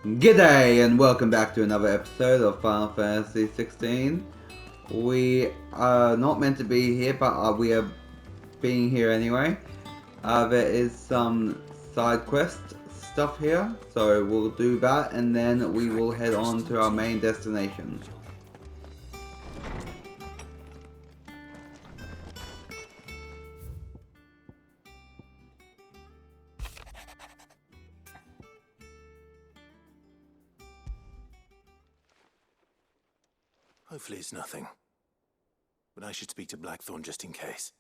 G'day and welcome back to another episode of Final Fantasy XVI. We are not meant to be here, but we are being here anyway. There is some side quest stuff here, so we'll do that and then we will head on to our main destination. Hopefully it's nothing. But I should speak to Blackthorn just in case.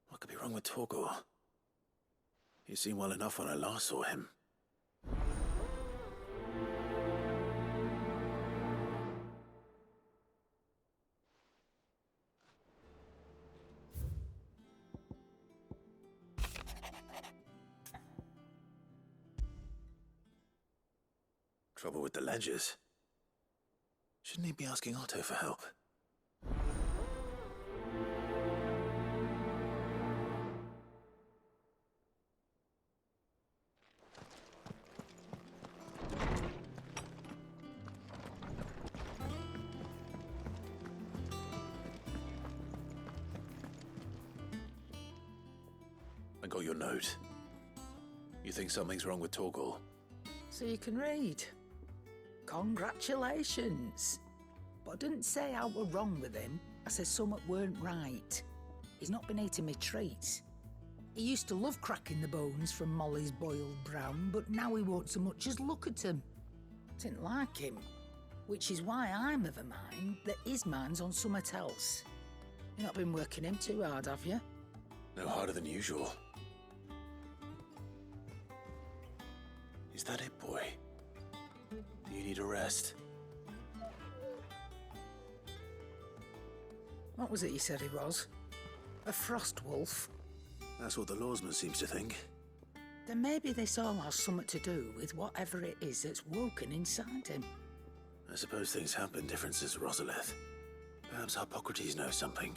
What could be wrong with Torgor? He seemed well enough when I last saw him. Trouble with the ledgers. Shouldn't he be asking Otto for help? I got your note. You think something's wrong with Torgor? So you can read. Congratulations. But I didn't say I were wrong with him. I said something weren't right. He's not been eating me treats. He used to love cracking the bones from Molly's boiled brown, but now he won't so much as look at them. Didn't like him. Which is why I'm of a mind that his mind's on something else. You've not been working him too hard, have you? No harder than usual. Is that it, boy? Do you need a rest? What was it you said he was? A frost wolf? That's what the lawsman seems to think. Then maybe this all has something to do with whatever it is that's woken inside him. I suppose things have been different since Rosalith. Perhaps Hippocrates knows something.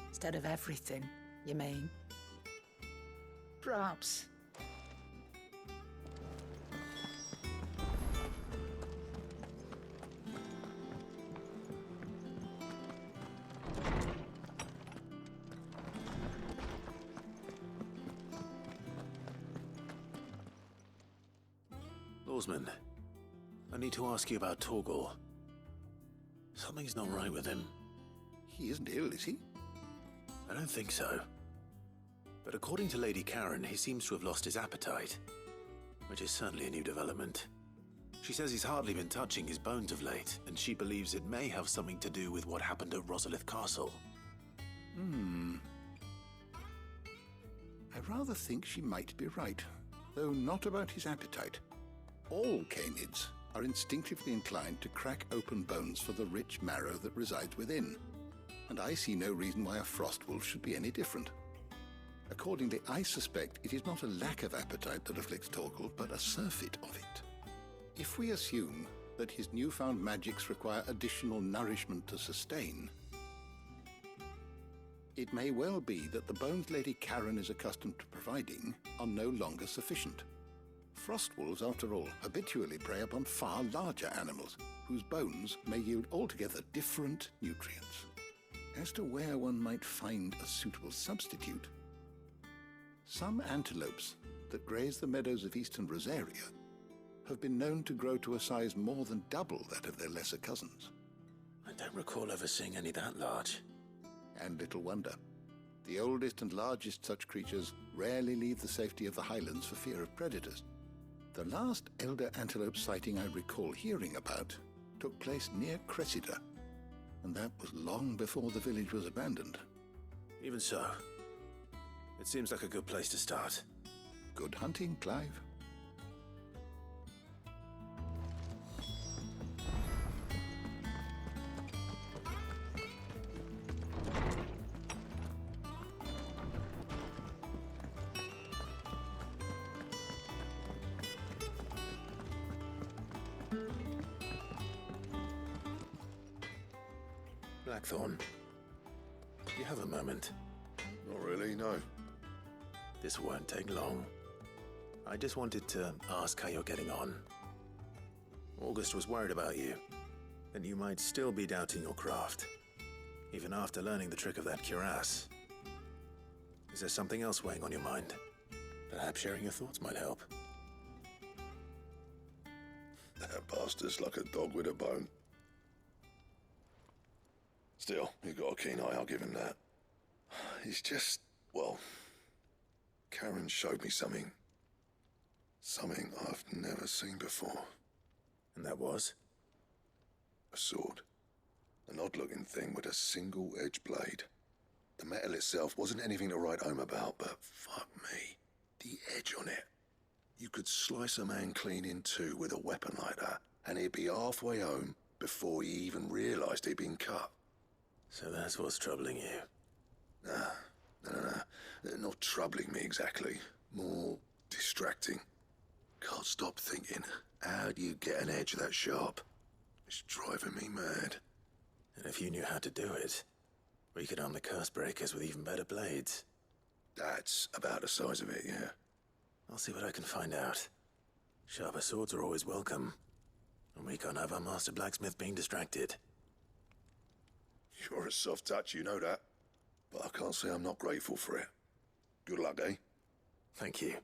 Instead of everything, you mean? Perhaps. Lawsman, I need to ask you about Torgor. Something's not right with him. He isn't ill, is he? I don't think so. But according to Lady Karen, he seems to have lost his appetite, which is certainly a new development. She says he's hardly been touching his bones of late, and she believes it may have something to do with what happened at Rosalith Castle. I rather think she might be right, though not about his appetite. All canids are instinctively inclined to crack open bones for the rich marrow that resides within, and I see no reason why a frost wolf should be any different. Accordingly, I suspect it is not a lack of appetite that afflicts Torgor, but a surfeit of it. If we assume that his newfound magics require additional nourishment to sustain, it may well be that the bones Lady Karen is accustomed to providing are no longer sufficient. Frost wolves, after all, habitually prey upon far larger animals, whose bones may yield altogether different nutrients. As to where one might find a suitable substitute, some antelopes that graze the meadows of eastern Rosaria have been known to grow to a size more than double that of their lesser cousins. I don't recall ever seeing any that large. And little wonder. The oldest and largest such creatures rarely leave the safety of the highlands for fear of predators. The last elder antelope sighting I recall hearing about took place near Cressida, and that was long before the village was abandoned. Even so, it seems like a good place to start. Good hunting, Clive. Blackthorn, do you have a moment? Not really, no. This won't take long. I just wanted to ask how you're getting on. August was worried about you, that you might still be doubting your craft, even after learning the trick of that cuirass. Is there something else weighing on your mind? Perhaps sharing your thoughts might help. That bastard's like a dog with a bone. Still, he's got a keen eye, I'll give him that. He's just, well, Karen showed me something. Something I've never seen before. And that was? A sword. An odd-looking thing with a single-edged blade. The metal itself wasn't anything to write home about, but fuck me, the edge on it. You could slice a man clean in two with a weapon like that, and he'd be halfway home before he even realised he'd been cut. So that's what's troubling you. No. Not troubling me exactly. More distracting. Can't stop thinking, how do you get an edge that sharp? It's driving me mad. And if you knew how to do it, we could arm the curse breakers with even better blades. That's about the size of it, yeah. I'll see what I can find out. Sharper swords are always welcome. And we can't have our master blacksmith being distracted. You're a soft touch, you know that. But I can't say I'm not grateful for it. Good luck, eh? Thank you.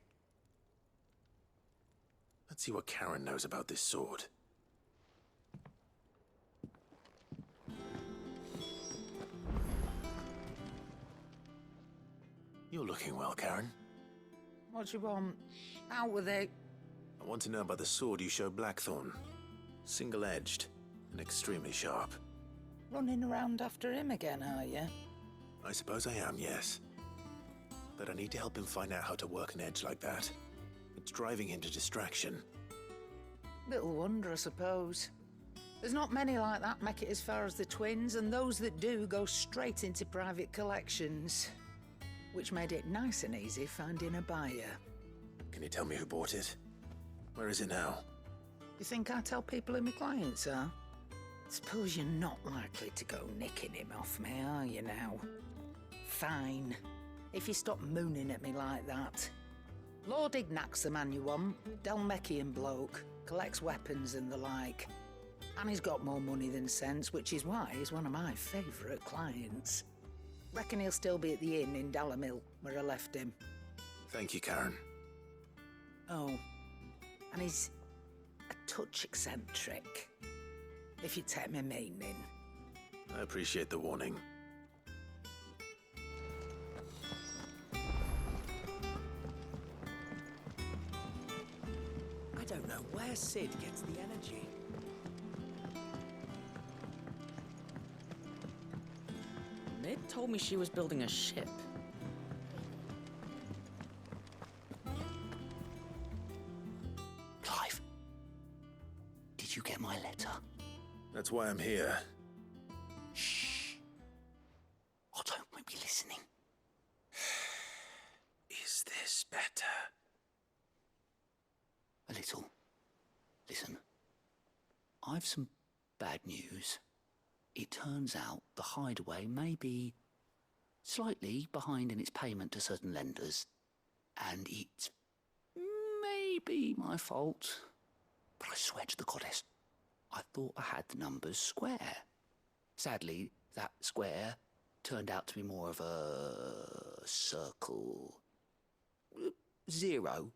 Let's see what Karen knows about this sword. You're looking well, Karen. What do you want? Out with it. I want to know about the sword you showed Blackthorn. Single-edged and extremely sharp. Running around after him again, are you? I suppose I am, yes. But I need to help him find out how to work an edge like that. It's driving him to distraction. Little wonder, I suppose. There's not many like that make it as far as the twins, and those that do go straight into private collections. Which made it nice and easy finding a buyer. Can you tell me who bought it? Where is it now? You think I tell people who my clients are? Suppose you're not likely to go nicking him off me, are you now? Fine. If you stop mooning at me like that. Lord Ignac's the man you want. Dalmekian bloke. Collects weapons and the like. And he's got more money than sense, which is why he's one of my favourite clients. Reckon he'll still be at the inn in Dalamil, where I left him. Thank you, Karen. Oh, and he's a touch eccentric, if you take my meaning. I appreciate the warning. I don't know where Sid gets the energy. Mid told me she was building a ship. Clive, did you get my letter? That's why I'm here. Shh. Otto might be listening. Is this better? A little. Listen, I've some bad news. It turns out the hideaway may be slightly behind in its payment to certain lenders, and it may be my fault. But I swear to the goddess, I thought I had the numbers square. Sadly, that square turned out to be more of a circle. Zero,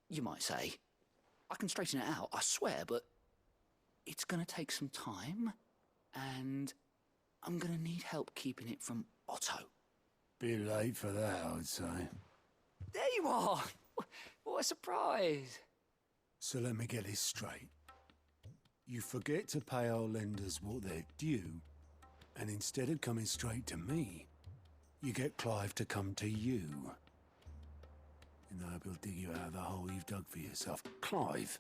you might say. I can straighten it out, I swear, but it's going to take some time, and I'm going to need help keeping it from Otto. Bit late for that, I would say. There you are! What a surprise! So let me get this straight. You forget to pay our lenders what they're due, and instead of coming straight to me, you get Clive to come to you. And I hope he'll dig you out of the hole you've dug for yourself. Clive,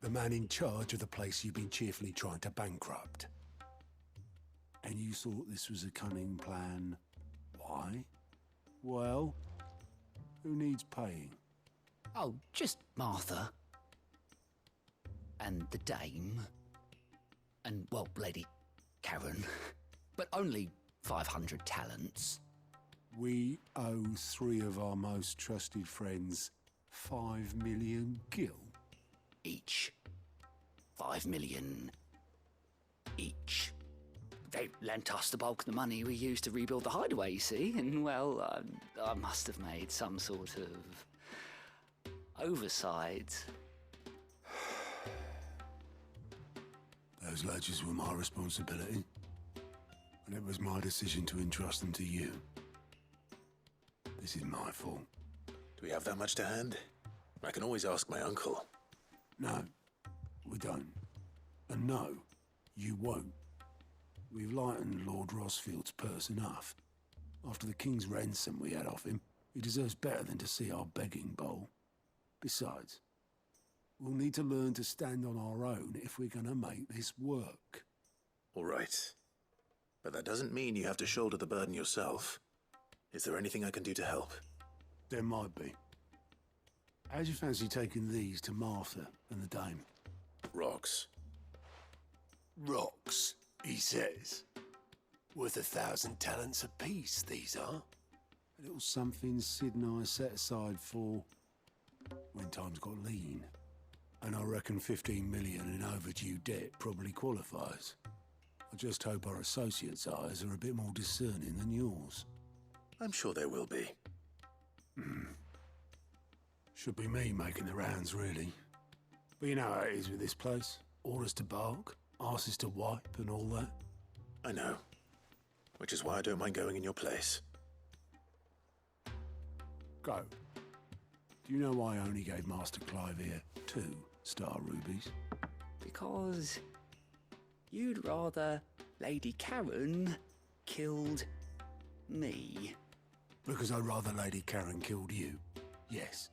the man in charge of the place you've been cheerfully trying to bankrupt. And you thought this was a cunning plan. Why? Well, who needs paying? Oh, just Martha. And the dame. And, well, Lady Karen. but only 500 talents. We owe 3 of our most trusted friends 5 million gil. Each. 5 million each. They lent us the bulk of the money we used to rebuild the hideaway, you see, and, well, I must have made some sort of oversight. Those ledgers were my responsibility, and it was my decision to entrust them to you. This is my fault. Do we have that much to hand? I can always ask my uncle. No, we don't. And no, you won't. We've lightened Lord Rosfield's purse enough. After the king's ransom we had off him, he deserves better than to see our begging bowl. Besides, we'll need to learn to stand on our own if we're gonna make this work. All right. But that doesn't mean you have to shoulder the burden yourself. Is there anything I can do to help? There might be. How'd you fancy taking these to Martha and the dame? Rocks. Rocks, he says. Worth 1,000 talents apiece, these are. A little something Sid and I set aside for when times got lean. And I reckon 15 million in overdue debt probably qualifies. I just hope our associates' eyes are a bit more discerning than yours. I'm sure there will be. Should be me making the rounds, really. But you know how it is with this place. Orders to bark, arses to wipe, and all that. I know. Which is why I don't mind going in your place. Go. Do you know why I only gave Master Clive here 2 star rubies? Because you'd rather Lady Karen killed me. Because I'd rather Lady Karen killed you. Yes.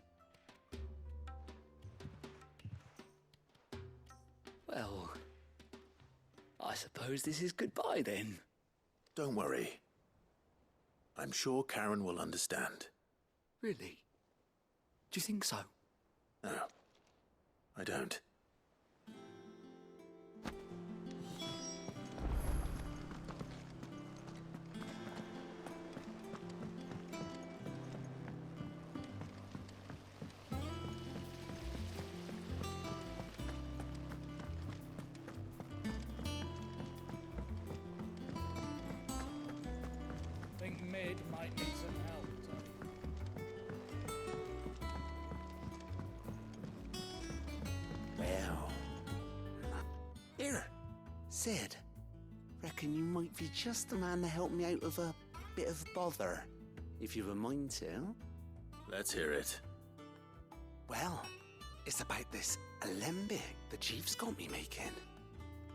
Well, I suppose this is goodbye then. Don't worry. I'm sure Karen will understand. Really? Do you think so? No, I don't. Think Mid might need some help. Well. Here, Sid. Reckon you might be just the man to help me out of a bit of bother, if you've a mind to. Let's hear it. Well, it's about this alembic the chief's got me making.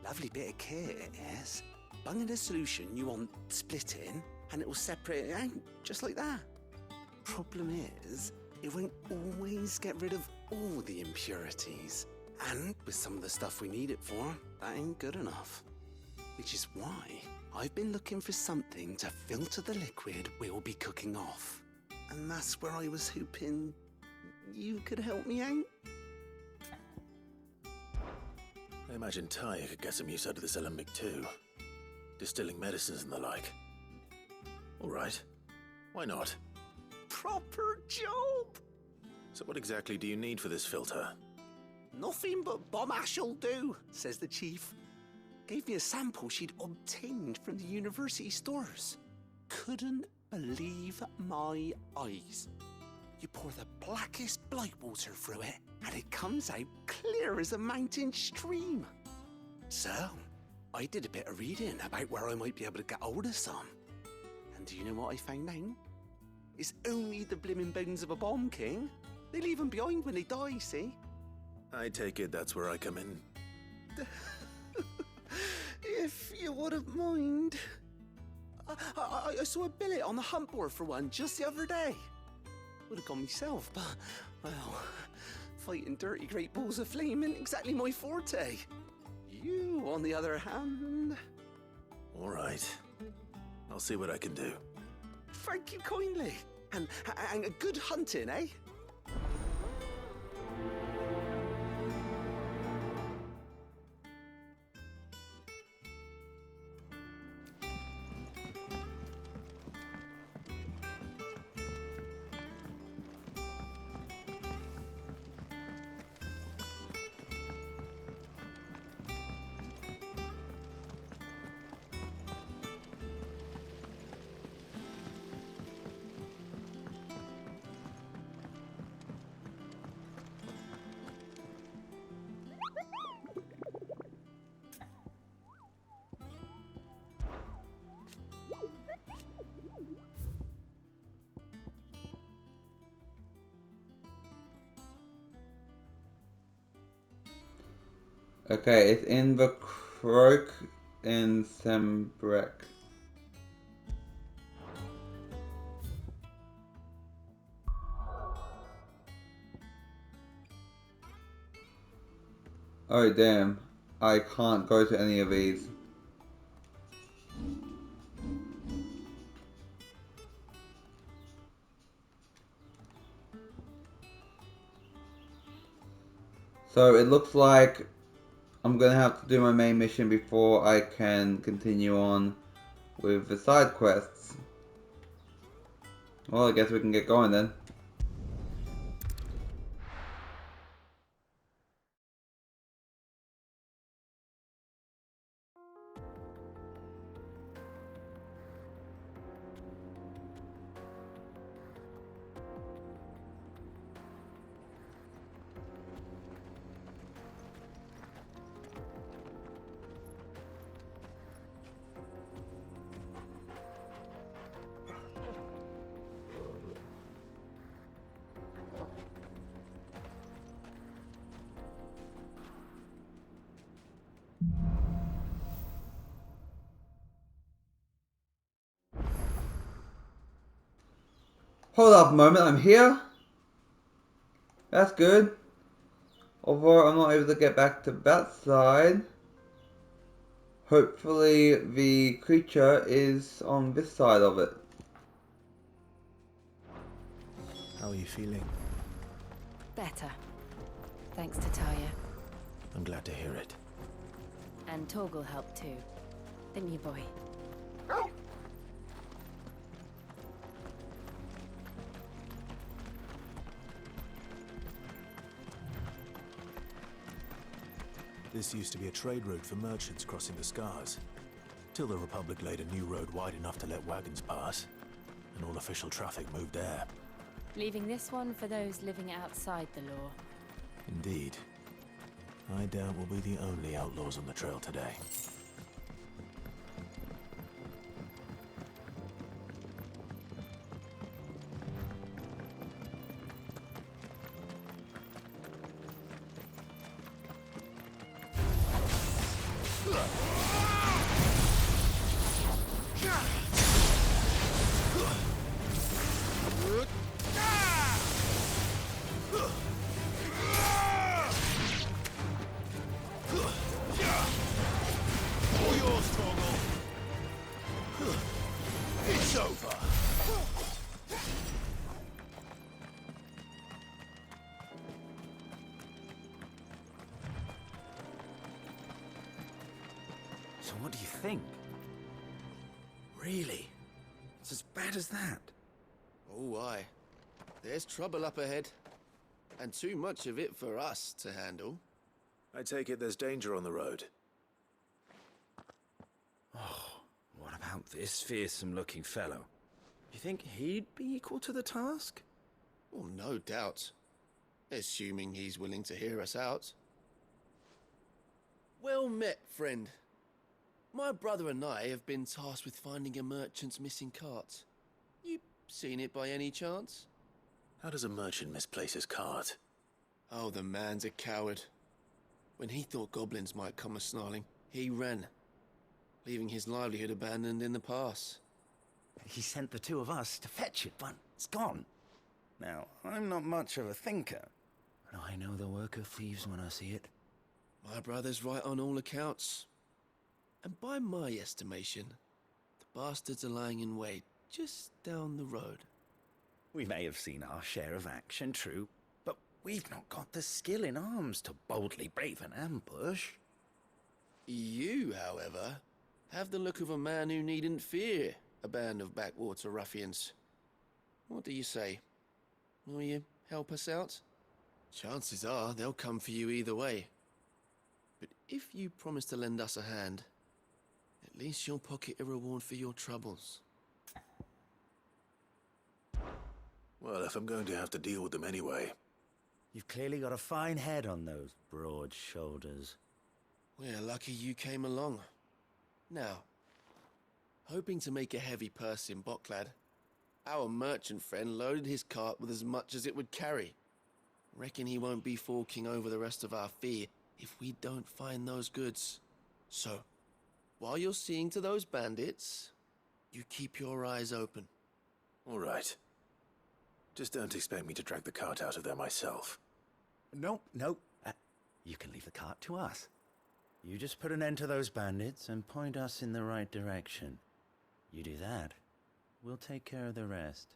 Lovely bit of kit it is. Bung in a solution you want splitting, and it will separate it out, just like that. Problem is, it won't always get rid of all the impurities. And with some of the stuff we need it for, that ain't good enough. Which is why I've been looking for something to filter the liquid we'll be cooking off. And that's where I was hoping you could help me out. I imagine Ty could get some use out of this alembic too. Distilling medicines and the like. All right. Why not? Proper job! So what exactly do you need for this filter? Nothing but bomb ash'll do, says the chief. Gave me a sample she'd obtained from the university stores. Couldn't believe my eyes. You pour the blackest blight water through it, and it comes out clear as a mountain stream. So, I did a bit of reading about where I might be able to get hold of some. And do you know what I found out? It's only the blimmin' bones of a bomb king. They leave them behind when they die, see? I take it that's where I come in. If you wouldn't mind. I saw a billet on the hunt board for one just the other day. Would have gone myself, but, well, fighting dirty great balls of flame isn't exactly my forte. You, on the other hand... All right. I'll see what I can do. Thank you kindly. And a good hunting, eh? Okay, it's in the Croak in Sembrek. Oh damn, I can't go to any of these. So it looks like I'm gonna have to do my main mission before I can continue on with the side quests. Well, I guess we can get going then. Hold up a moment, I'm here? That's good. Although I'm not able to get back to that side. Hopefully the creature is on this side of it. How are you feeling? Better. Thanks to Taya. I'm glad to hear it. And Torgal helped too. Didn't you, boy? This used to be a trade route for merchants crossing the Scars, till the Republic laid a new road wide enough to let wagons pass, and all official traffic moved there. Leaving this one for those living outside the law. Indeed. I doubt we'll be the only outlaws on the trail today. So what do you think? Really? It's as bad as that? Oh, aye. There's trouble up ahead. And too much of it for us to handle. I take it there's danger on the road. Oh, what about this fearsome-looking fellow? You think he'd be equal to the task? Well, no doubt. Assuming he's willing to hear us out. Well met, friend. My brother and I have been tasked with finding a merchant's missing cart. You seen it by any chance? How does a merchant misplace his cart? Oh, the man's a coward. When he thought goblins might come a-snarling, he ran, leaving his livelihood abandoned in the pass. He sent the two of us to fetch it, but it's gone. Now, I'm not much of a thinker, but I know the work of thieves when I see it. My brother's right on all accounts. And by my estimation, the bastards are lying in wait just down the road. We may have seen our share of action, true, but we've not got the skill in arms to boldly brave an ambush. You, however, have the look of a man who needn't fear a band of backwater ruffians. What do you say? Will you help us out? Chances are they'll come for you either way. But if you promise to lend us a hand, at least you'll pocket a reward for your troubles. Well, if I'm going to have to deal with them anyway. You've clearly got a fine head on those broad shoulders. We're lucky you came along. Now, hoping to make a heavy purse in Boklad, our merchant friend loaded his cart with as much as it would carry. Reckon he won't be forking over the rest of our fee if we don't find those goods. So, while you're seeing to those bandits, you keep your eyes open. All right. Just don't expect me to drag the cart out of there myself. No. You can leave the cart to us. You just put an end to those bandits and point us in the right direction. You do that, we'll take care of the rest.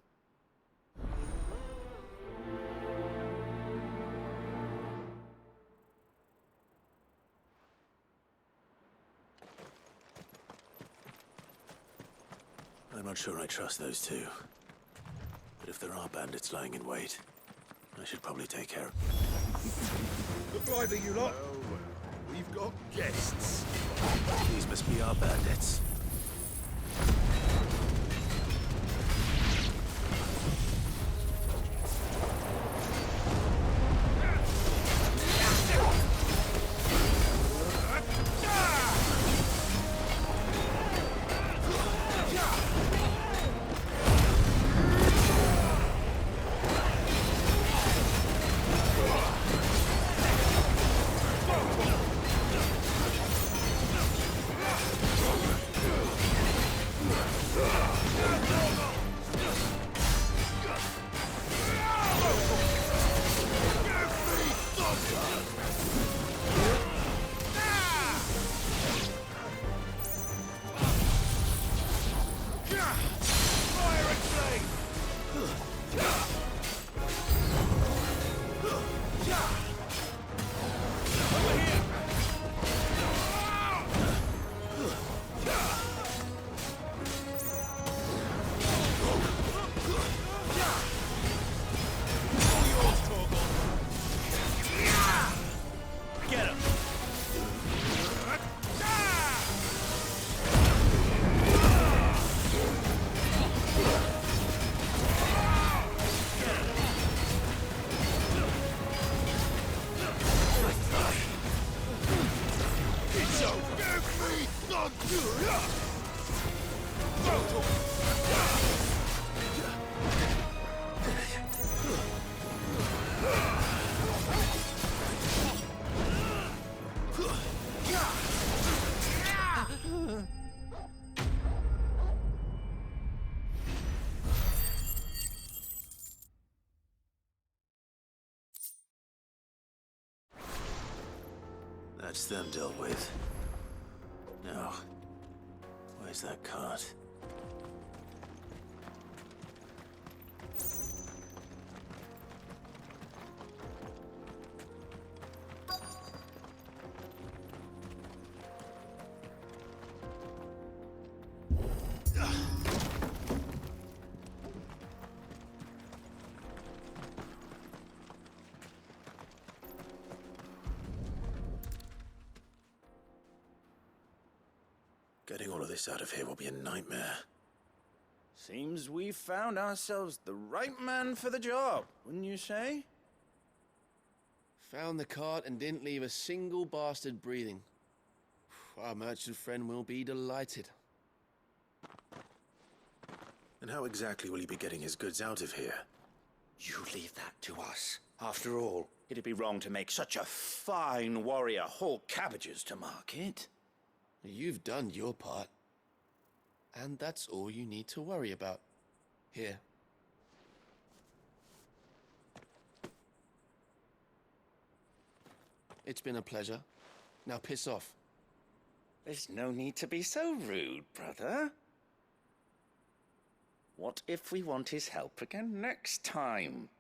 I'm not sure I trust those two. But if there are bandits lying in wait, I should probably take care of... Look lively, you lot! We've got guests. These must be our bandits. That's them dealt with. Now, where's that cart? Getting all of this out of here will be a nightmare. Seems we've found ourselves the right man for the job, wouldn't you say? Found the cart and didn't leave a single bastard breathing. Our merchant friend will be delighted. And how exactly will he be getting his goods out of here? You leave that to us. After all, it'd be wrong to make such a fine warrior haul cabbages to market. You've done your part. And that's all you need to worry about. Here. It's been a pleasure. Now piss off. There's no need to be so rude, brother. What if we want his help again next time?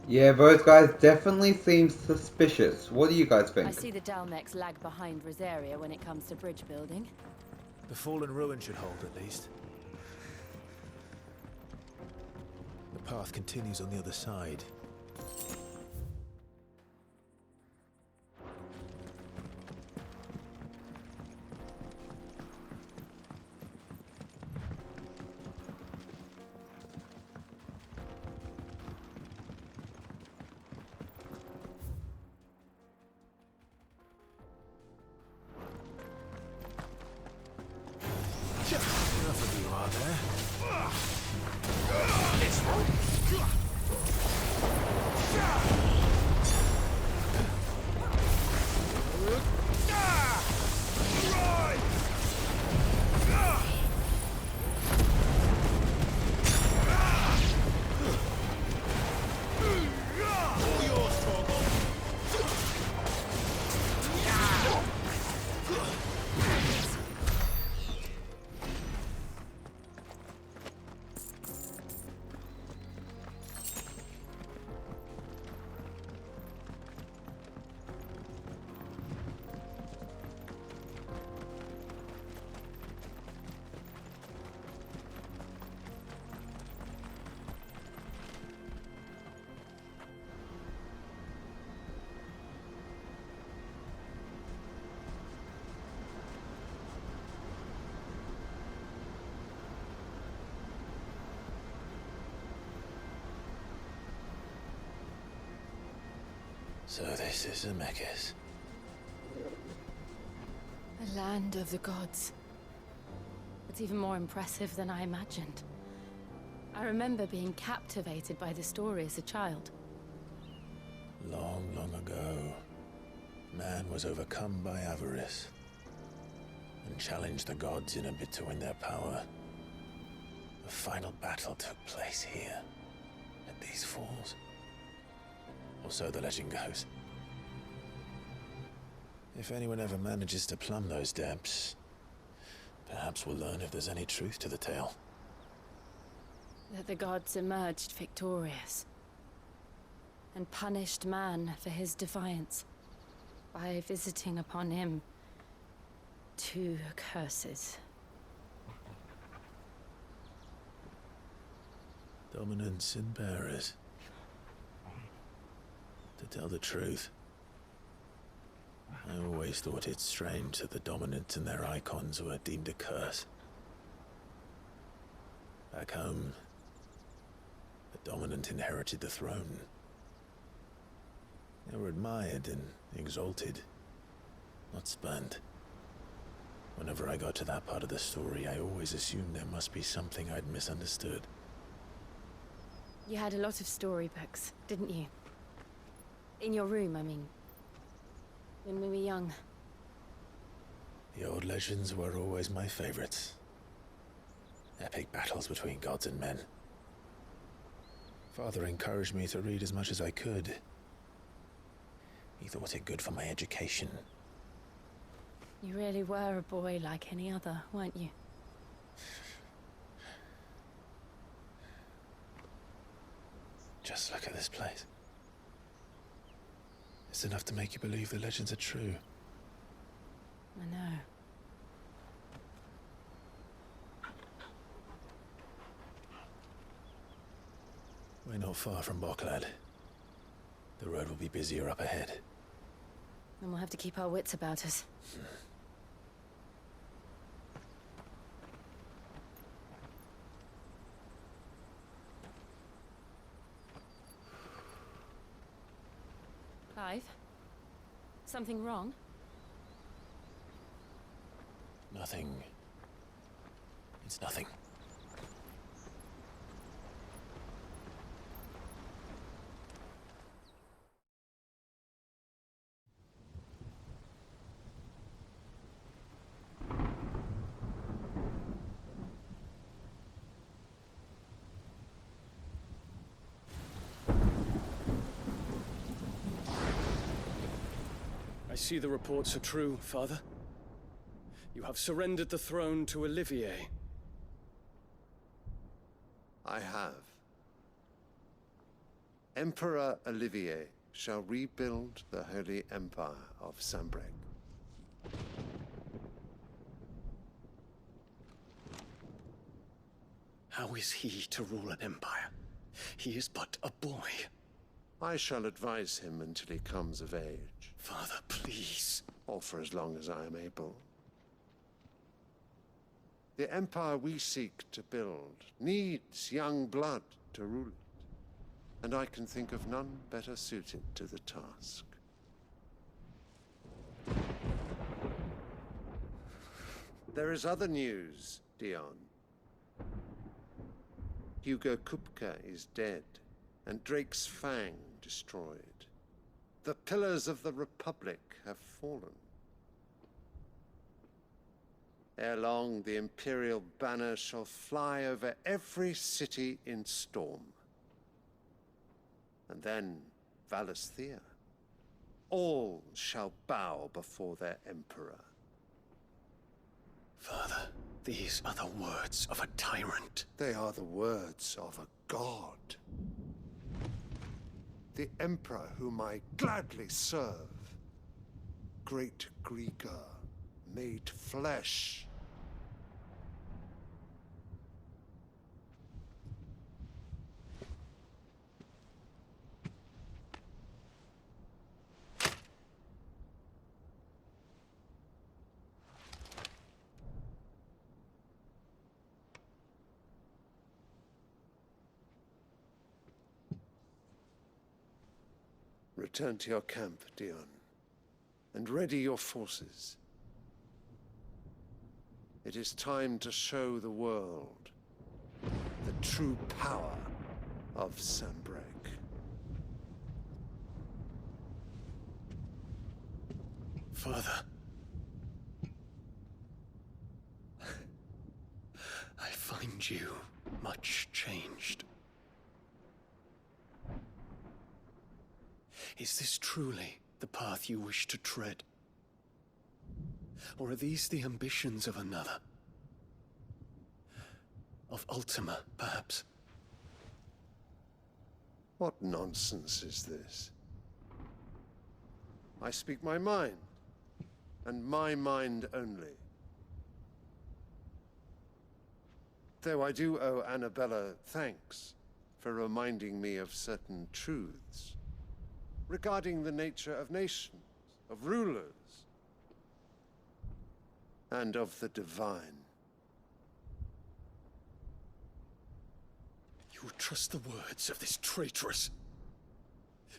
Yeah, those guys definitely seem suspicious. What do you guys think? I see the Dalmex lag behind Rosaria when it comes to bridge building. The fallen ruin should hold, at least. The path continues on the other side. So this is Zemeckis. The land of the gods. It's even more impressive than I imagined. I remember being captivated by the story as a child. Long, long ago, man was overcome by avarice and challenged the gods in a bid to win their power. The final battle took place here, at these falls. Or so the legend goes. If anyone ever manages to plumb those depths, perhaps we'll learn if there's any truth to the tale. That the gods emerged victorious and punished man for his defiance by visiting upon him 2 curses. Dominance and bearers. To tell the truth, I always thought it strange that the dominant and their icons were deemed a curse. Back home, the dominant inherited the throne. They were admired and exalted, not spurned. Whenever I got to that part of the story, I always assumed there must be something I'd misunderstood. You had a lot of storybooks, didn't you? In your room, I mean. When we were young. The old legends were always my favorites. Epic battles between gods and men. Father encouraged me to read as much as I could. He thought it good for my education. You really were a boy like any other, weren't you? Just look at this place. It's enough to make you believe the legends are true. I know. We're not far from Boklad. The road will be busier up ahead. Then we'll have to keep our wits about us. Clive? Something wrong? Nothing. It's nothing. I see the reports are true, Father. You have surrendered the throne to Olivier. I have. Emperor Olivier shall rebuild the Holy Empire of Sanbreque. How is he to rule an empire? He is but a boy. I shall advise him until he comes of age. Father, please. Or for as long as I am able. The empire we seek to build needs young blood to rule it. And I can think of none better suited to the task. There is other news, Dion. Hugo Kupka is dead, and Drake's Fang destroyed. The pillars of the Republic have fallen. Ere long, the Imperial banner shall fly over every city in Storm. And then, Valisthea. All shall bow before their Emperor. Father, these are the words of a tyrant. They are the words of a god. The Emperor whom I gladly serve. Great Grieger, made flesh. Return to your camp, Dion, and ready your forces. It is time to show the world the true power of Sanbreque. Father. I find you much changed. Is this truly the path you wish to tread? Or are these the ambitions of another? Of Ultima, perhaps? What nonsense is this? I speak my mind, and my mind only. Though I do owe Annabella thanks for reminding me of certain truths regarding the nature of nations, of rulers, and of the divine. You trust the words of this traitress?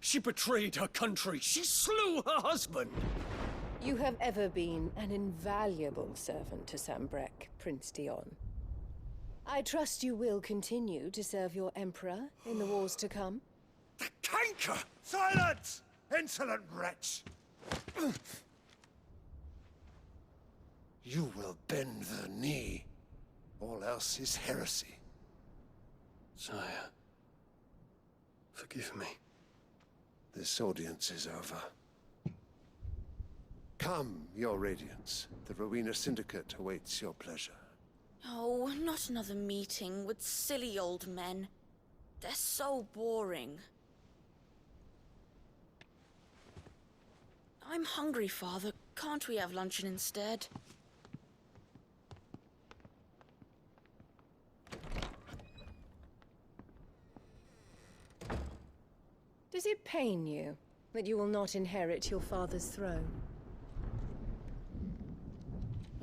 She betrayed her country. She slew her husband. You have ever been an invaluable servant to Sanbreque, Prince Dion. I trust you will continue to serve your Emperor in the wars to come. The canker! Silence! Insolent wretch! You will bend the knee. All else is heresy. Sire, forgive me. This audience is over. Come, your Radiance. The Rowena Syndicate awaits your pleasure. Oh, not another meeting with silly old men. They're so boring. I'm hungry, Father. Can't we have luncheon instead? Does it pain you that you will not inherit your father's throne?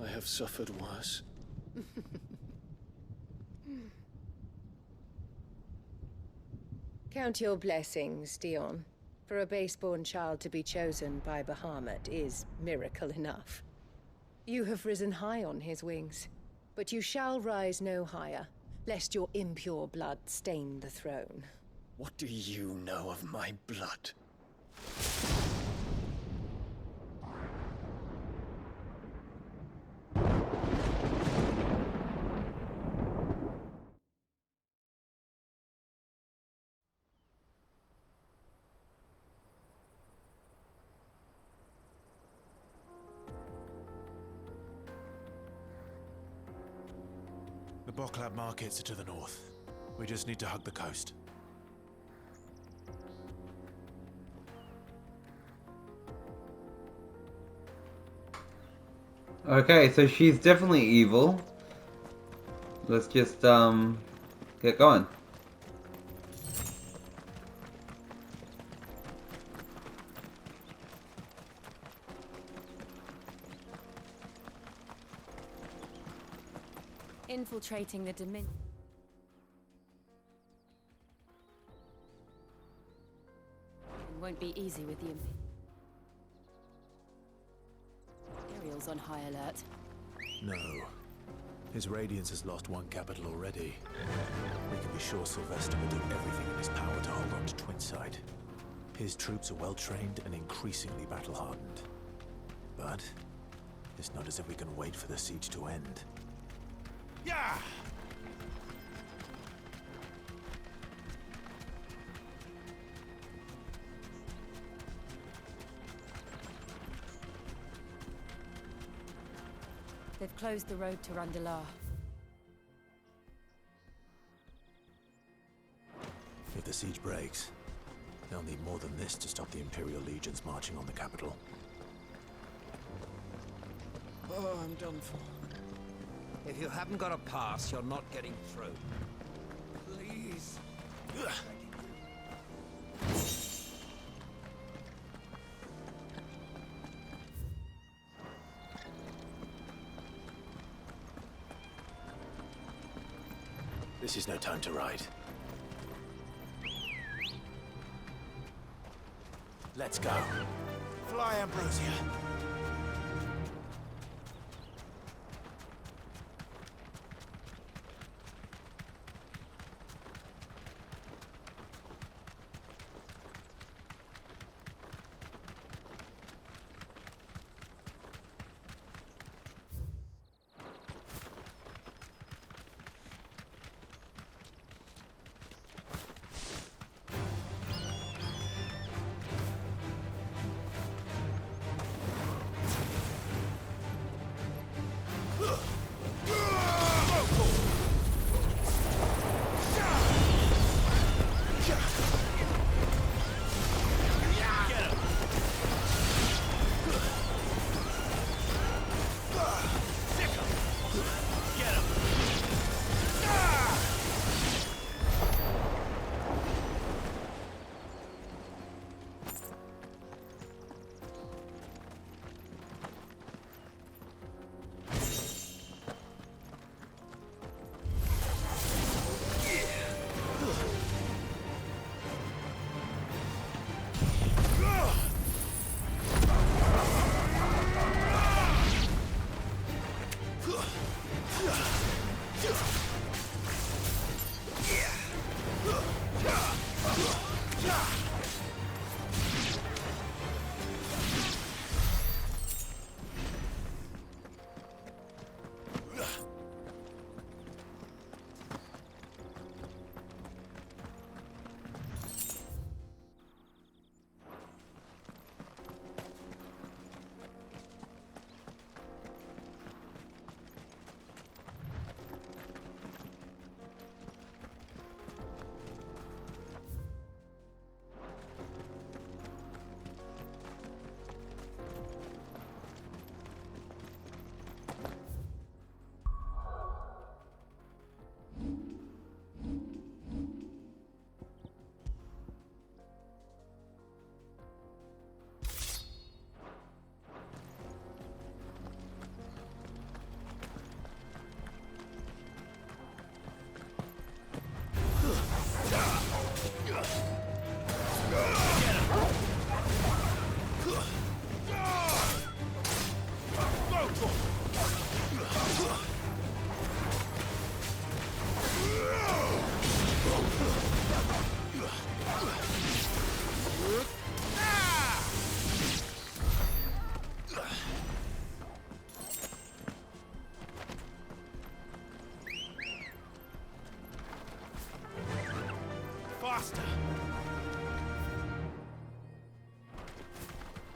I have suffered worse. Count your blessings, Dion. For a base-born child to be chosen by Bahamut is miracle enough. You have risen high on his wings, but you shall rise no higher, lest your impure blood stain the throne. What do you know of my blood? The Boklab markets are to the north. We just need to hug the coast. Okay, so she's definitely evil. Let's just, get going. Infiltrating the Dominion. It won't be easy with the Imperials on high alert. No. His Radiance has lost one capital already. We can be sure Sylvester will do everything in his power to hold on to Twinside. His troops are well trained and increasingly battle-hardened. But it's not as if we can wait for the siege to end. Yeah! They've closed the road to Randalar. If the siege breaks, they'll need more than this to stop the Imperial legions marching on the capital. Oh, I'm done for. If you haven't got a pass, you're not getting through. Please. This is no time to ride. Let's go. Fly, Ambrosia.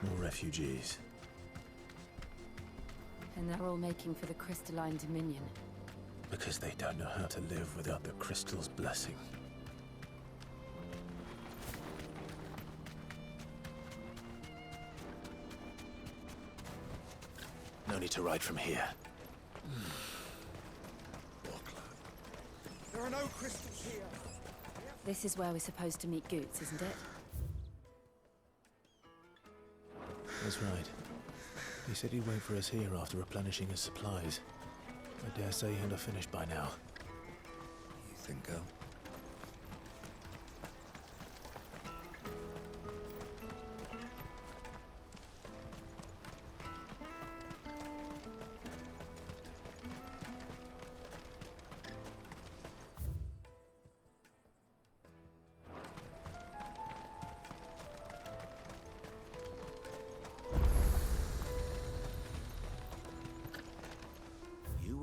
More refugees. And they're all making for the Crystalline Dominion. Because they don't know how to live without the crystal's blessing. No need to ride from here. There are no crystals here. This is where we're supposed to meet Goots, isn't it? That's right. He said he'd wait for us here after replenishing his supplies. I dare say he'll have finished by now. You think so?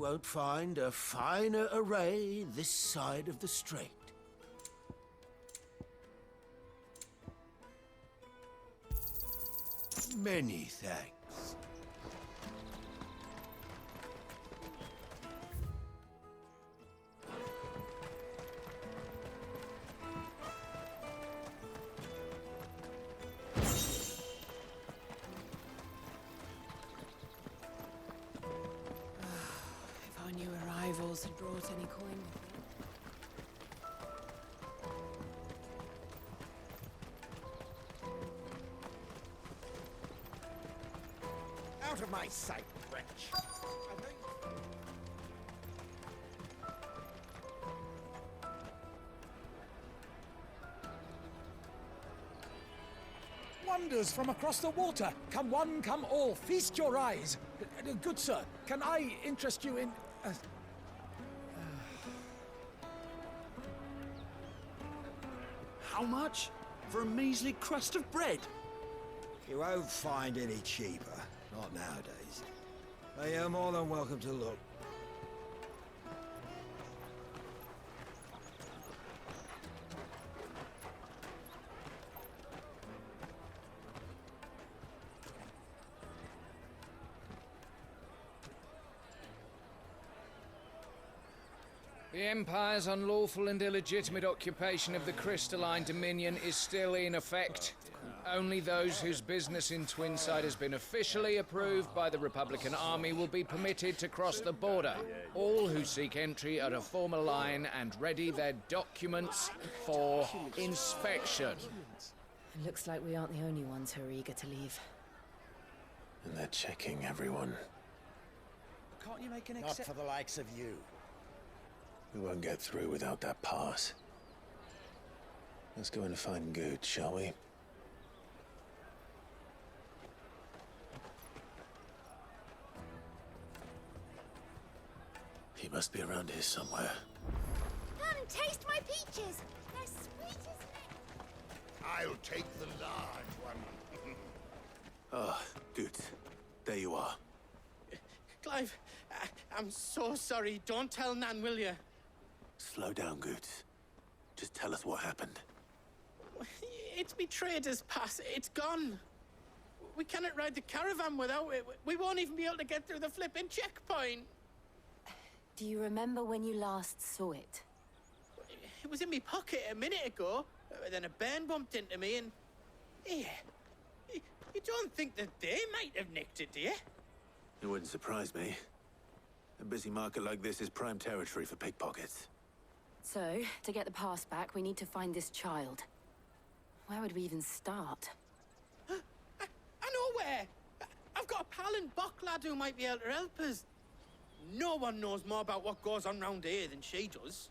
won't find a finer array this side of the strait. Many thanks. If our new arrivals had brought any coin with them. Out of my sight, wretch! Wonders from across the water! Come one, come all, feast your eyes! Good sir, can I interest you in... How much? For a measly crust of bread? You won't find any cheaper. Not nowadays. But you're more than welcome to look. The Empire's unlawful and illegitimate occupation of the Crystalline Dominion is still in effect. Only those whose business in Twinside has been officially approved by the Republican Army will be permitted to cross the border. All who seek entry are to form a line and ready their documents for inspection. It looks like we aren't the only ones who are eager to leave. And they're checking everyone. Can't you make an Not for the likes of you. We won't get through without that pass. Let's go in and find Good, shall we? He must be around here somewhere. Come, taste my peaches. They're sweet as milk. I'll take the large one. Ah, Good. There you are. Clive, I'm so sorry. Don't tell Nan, will you? Slow down, Good. Just tell us what happened. It's betrayed us, pass. It's gone. We cannot ride the caravan without it. We won't even be able to get through the flipping checkpoint. Do you remember when you last saw it? It was in my pocket a minute ago. Then a bairn bumped into me and... Yeah. You don't think that they might have nicked it, do you? It wouldn't surprise me. A busy market like this is prime territory for pickpockets. So, to get the pass back, we need to find this child. Where would we even start? I know where! I've got a pal in Bocklad who might be able to help us. No one knows more about what goes on round here than she does.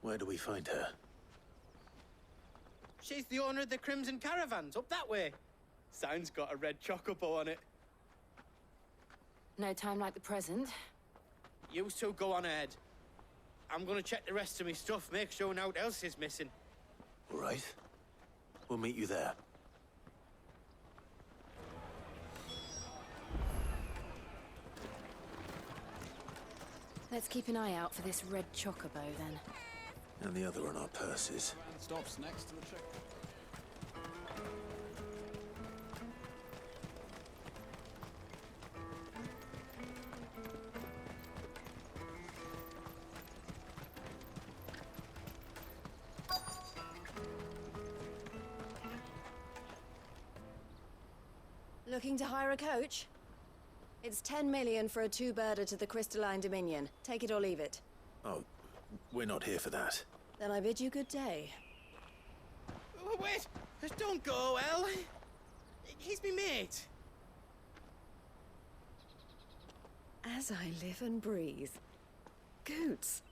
Where do we find her? She's the owner of the Crimson Caravans, up that way. Sign's got a red chocobo on it. No time like the present. You two go on ahead. I'm gonna check the rest of my stuff, make sure naught else is missing. All right. We'll meet you there. Let's keep an eye out for this red chocobo, then. And the other on our purses. Stops next to the check. Looking to hire a coach? It's 10 million for a two-birder to the Crystalline Dominion. Take it or leave it. Oh, we're not here for that. Then I bid you good day. Wait! Don't go, El! He's me mate. As I live and breathe. Goots,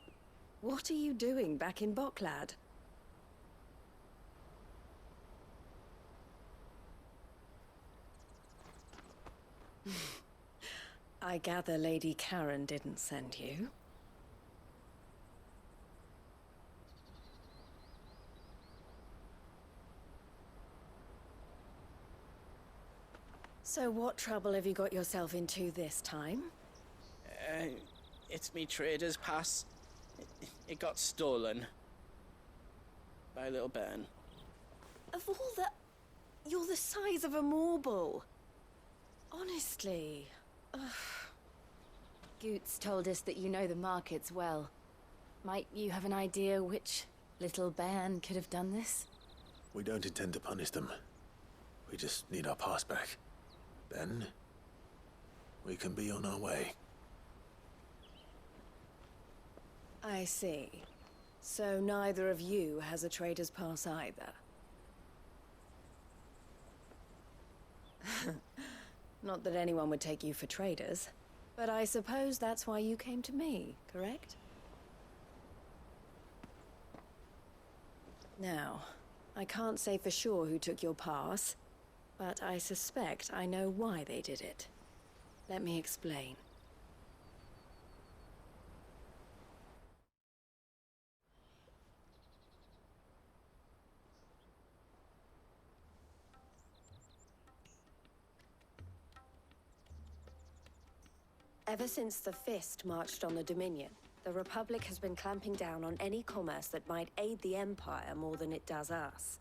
what are you doing back in Bocklad? I gather Lady Karen didn't send you. So what trouble have you got yourself into this time? It's me trader's pass. It got stolen. By a little bairn. Of all the... You're the size of a marble. Honestly. Ugh. Goots told us that you know the markets well. Might you have an idea which little bairn could have done this? We don't intend to punish them. We just need our pass back. Then, we can be on our way. I see. So neither of you has a trader's pass either. Not that anyone would take you for traders, but I suppose that's why you came to me, correct? Now, I can't say for sure who took your pass, but I suspect I know why they did it. Let me explain. Ever since the Fist marched on the Dominion, the Republic has been clamping down on any commerce that might aid the Empire more than it does us.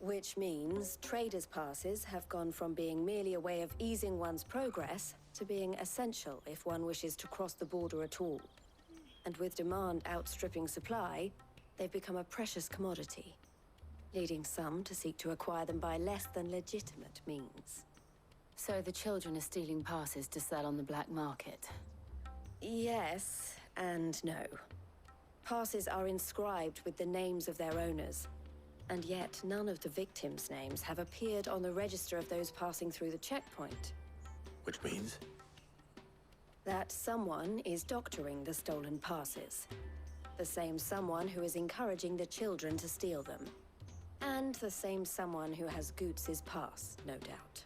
Which means traders' passes have gone from being merely a way of easing one's progress to being essential if one wishes to cross the border at all. And with demand outstripping supply, they've become a precious commodity, leading some to seek to acquire them by less than legitimate means. So the children are stealing passes to sell on the black market? Yes and no. Passes are inscribed with the names of their owners, and yet none of the victims' names have appeared on the register of those passing through the checkpoint. Which means? That someone is doctoring the stolen passes. The same someone who is encouraging the children to steal them. And the same someone who has Goots' pass, no doubt.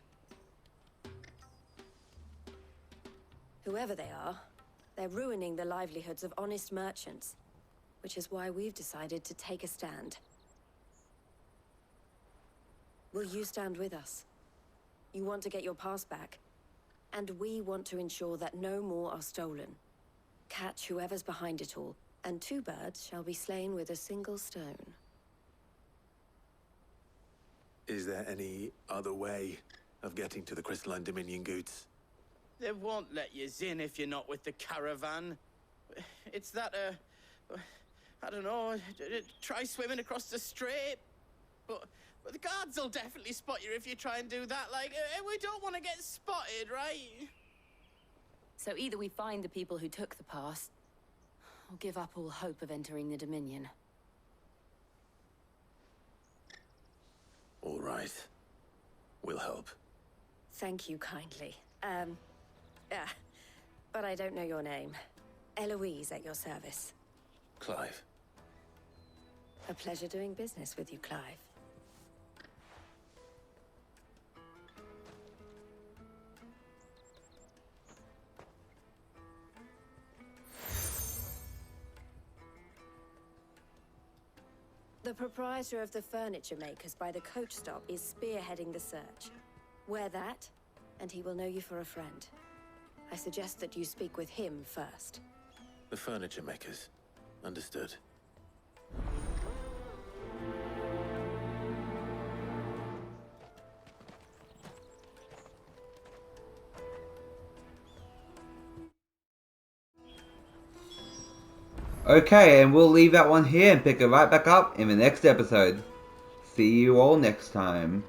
Whoever they are, they're ruining the livelihoods of honest merchants, which is why we've decided to take a stand. Will you stand with us? You want to get your pass back, and we want to ensure that no more are stolen. Catch whoever's behind it all, and two birds shall be slain with a single stone. Is there any other way of getting to the Crystalline Dominion, Goots? They won't let you in if you're not with the caravan. It's that, I don't know, try swimming across the strait. But the guards will definitely spot you if you try and do that. Like, we don't want to get spotted, right? So either we find the people who took the pass, or give up all hope of entering the Dominion. All right. We'll help. Thank you kindly. But I don't know your name. Eloise at your service. Clive. A pleasure doing business with you, Clive. The proprietor of the furniture makers by the coach stop is spearheading the search. Wear that, and he will know you for a friend. I suggest that you speak with him first. The furniture makers. Understood. Okay, and we'll leave that one here and pick it right back up in the next episode. See you all next time.